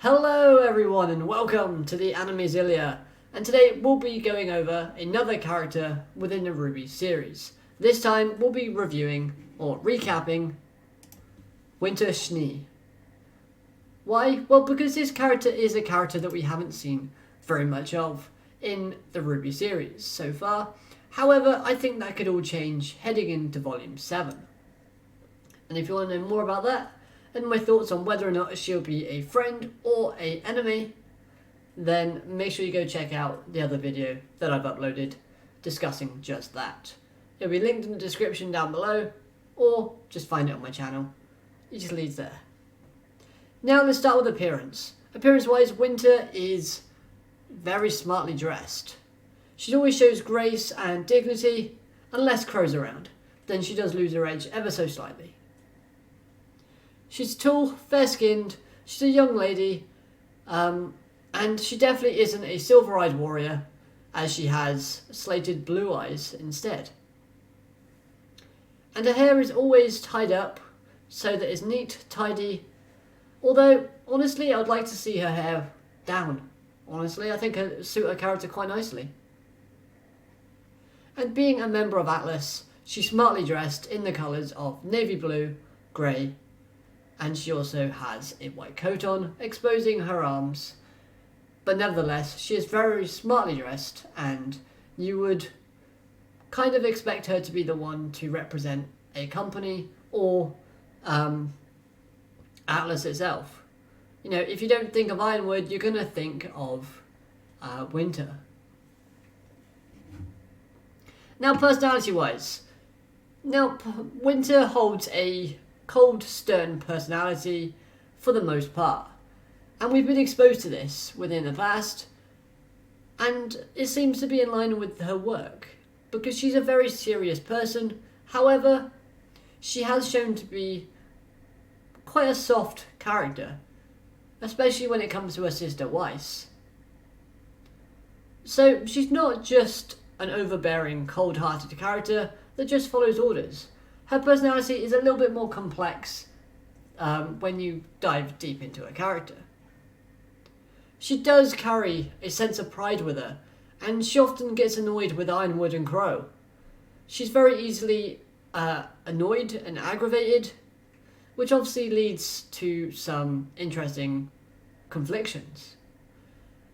Hello everyone and welcome to the Animezilia, and today we'll be going over another character within the RWBY series. This time we'll be reviewing or recapping Winter Schnee. Why? Well, because this character is a character that we haven't seen very much of in the RWBY series so far. However, I think that could all change heading into Volume 7. And if you want to know more about that, and my thoughts on whether or not she'll be a friend or an enemy, then make sure you go check out the other video that I've uploaded discussing just that. It'll be linked in the description down below, or just find it on my channel. It just leads there. Now let's start with appearance. Appearance-wise, Winter is very smartly dressed. She always shows grace and dignity, unless Crow's around. Then she does lose her edge ever so slightly. She's tall, fair-skinned, she's a young lady, and she definitely isn't a silver-eyed warrior, as she has slated blue eyes instead. And her hair is always tied up, so that it's neat, tidy, although, honestly, I would like to see her hair down. Honestly, I think it would suit her character quite nicely. And being a member of Atlas, she's smartly dressed in the colours of navy blue, grey, and she also has a white coat on, exposing her arms. But nevertheless, she is very smartly dressed, and you would kind of expect her to be the one to represent a company or Atlas itself. You know, if you don't think of Ironwood, you're going to think of Winter. Now, personality-wise, Winter holds a cold, stern personality for the most part, and we've been exposed to this within the past, and it seems to be in line with her work, because she's a very serious person. However, she has shown to be quite a soft character, especially when it comes to her sister Weiss. So she's not just an overbearing, cold-hearted character that just follows orders. Her personality is a little bit more complex when you dive deep into her character. She does carry a sense of pride with her, and she often gets annoyed with Ironwood and Crow. She's very easily annoyed and aggravated, which obviously leads to some interesting conflictions.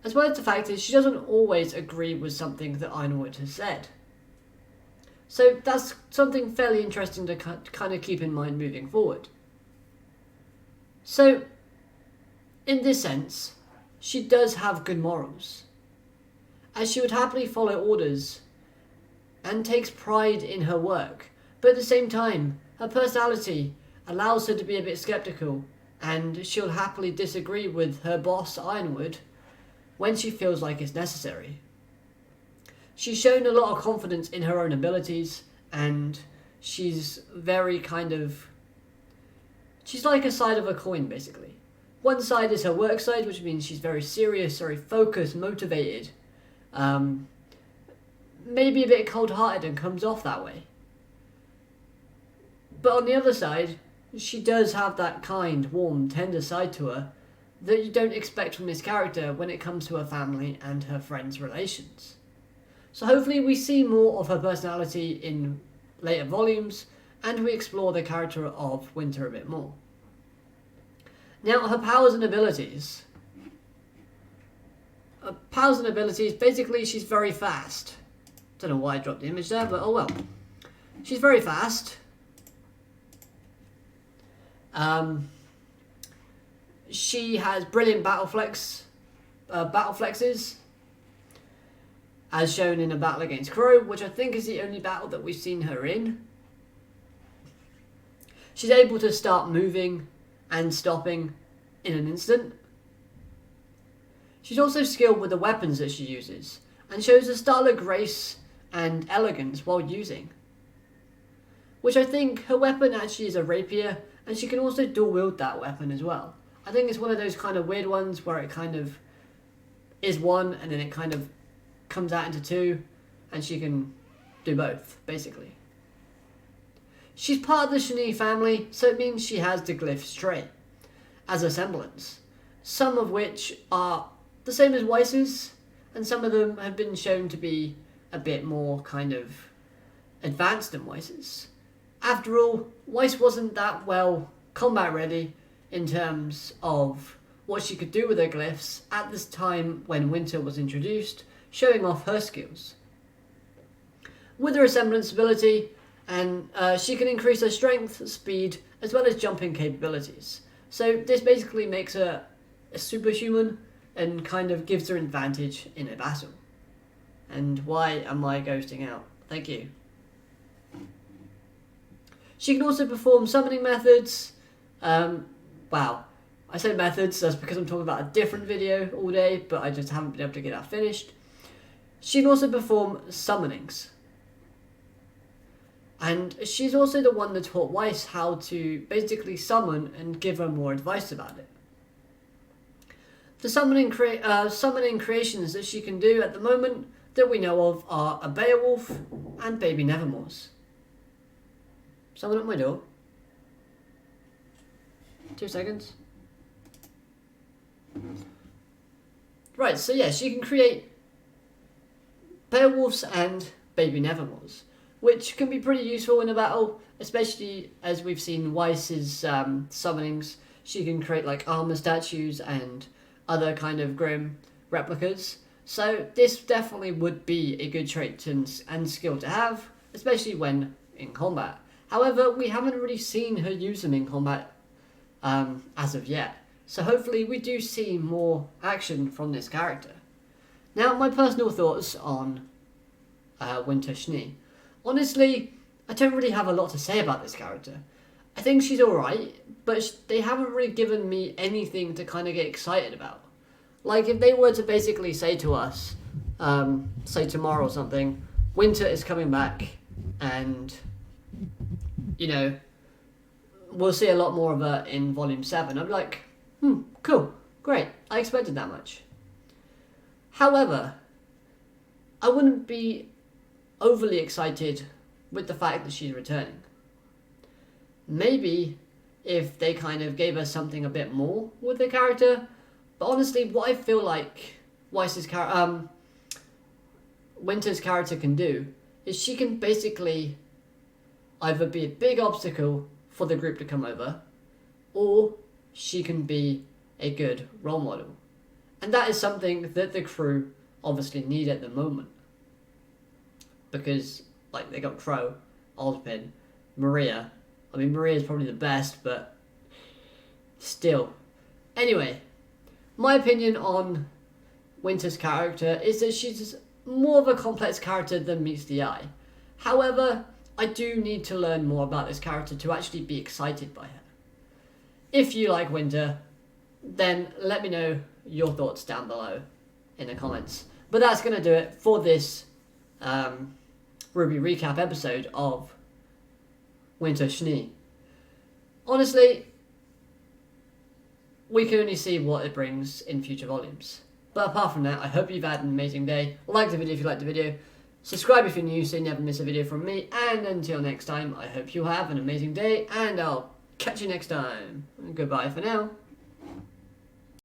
As well as the fact is she doesn't always agree with something that Ironwood has said. So that's something fairly interesting to kind of keep in mind moving forward. So, in this sense, she does have good morals, as she would happily follow orders and takes pride in her work, but at the same time, her personality allows her to be a bit skeptical, and she'll happily disagree with her boss Ironwood when she feels like it's necessary. She's shown a lot of confidence in her own abilities, and she's very she's like a side of a coin, basically. One side is her work side, which means she's very serious, very focused, motivated, maybe a bit cold-hearted and comes off that way. But on the other side, she does have that kind, warm, tender side to her that you don't expect from this character when it comes to her family and her friends' relations. So hopefully we see more of her personality in later volumes, and we explore the character of Winter a bit more. Now, her powers and abilities. Basically she's very fast. Don't know why I dropped the image there, but oh well. She's very fast. She has brilliant battle flexes, as shown in a battle against Crow, which I think is the only battle that we've seen her in. She's able to start moving and stopping in an instant. She's also skilled with the weapons that she uses, and shows a style of grace and elegance while using. Which I think her weapon actually is a rapier, and she can also dual wield that weapon as well. I think it's one of those kind of weird ones where it kind of is one and then it kind of comes out into two, and she can do both, basically. She's part of the Schnee family, so it means she has the glyphs trait as a semblance. some of which are the same as Weiss's, and some of them have been shown to be a bit more kind of advanced than Weiss's. After all, Weiss wasn't that well combat ready in terms of what she could do with her glyphs at this time when Winter was introduced, showing off her skills. With her resemblance ability, and she can increase her strength, speed, as well as jumping capabilities. So this basically makes her a superhuman and kind of gives her an advantage in a battle. And why am I ghosting out? Thank you. She can also perform summoning methods. Wow. I say methods, that's because I'm talking about a different video all day, but I just haven't been able to get that finished. She can also perform summonings. And she's also the one that taught Weiss how to basically summon and give her more advice about it. The summoning creations that she can do at the moment that we know of are a Beowulf and Baby Nevermore's. Someone at my door. 2 seconds. Right, so yeah, she can create Beowulf's and Baby Nevermore's, which can be pretty useful in a battle, especially as we've seen Weiss's summonings. She can create like armor statues and other kind of grim replicas. So this definitely would be a good trait and skill to have, especially when in combat. However, we haven't really seen her use them in combat as of yet. So hopefully we do see more action from this character. Now, my personal thoughts on Winter Schnee. Honestly, I don't really have a lot to say about this character. I think she's alright, but they haven't really given me anything to kind of get excited about. Like, if they were to basically say to us, say tomorrow or something, Winter is coming back, and, you know, we'll see a lot more of her in Volume 7. I'm like, cool, great, I expected that much. However, I wouldn't be overly excited with the fact that she's returning. Maybe if they kind of gave us something a bit more with the character, but honestly, what I feel like Winter's character can do is she can basically either be a big obstacle for the group to come over, or she can be a good role model. And that is something that the crew obviously need at the moment. Because, like, they got Crow, Ozpin, Maria. I mean, Maria's probably the best, but still. Anyway, my opinion on Winter's character is that she's more of a complex character than meets the eye. However, I do need to learn more about this character to actually be excited by her. If you like Winter, then let me know your thoughts down below in the comments. But that's going to do it for this RWBY Recap episode of Winter Schnee. Honestly, we can only see what it brings in future volumes. But apart from that, I hope you've had an amazing day. Like the video if you liked the video. Subscribe if you're new so you never miss a video from me. And until next time, I hope you have an amazing day. And I'll catch you next time. Goodbye for now.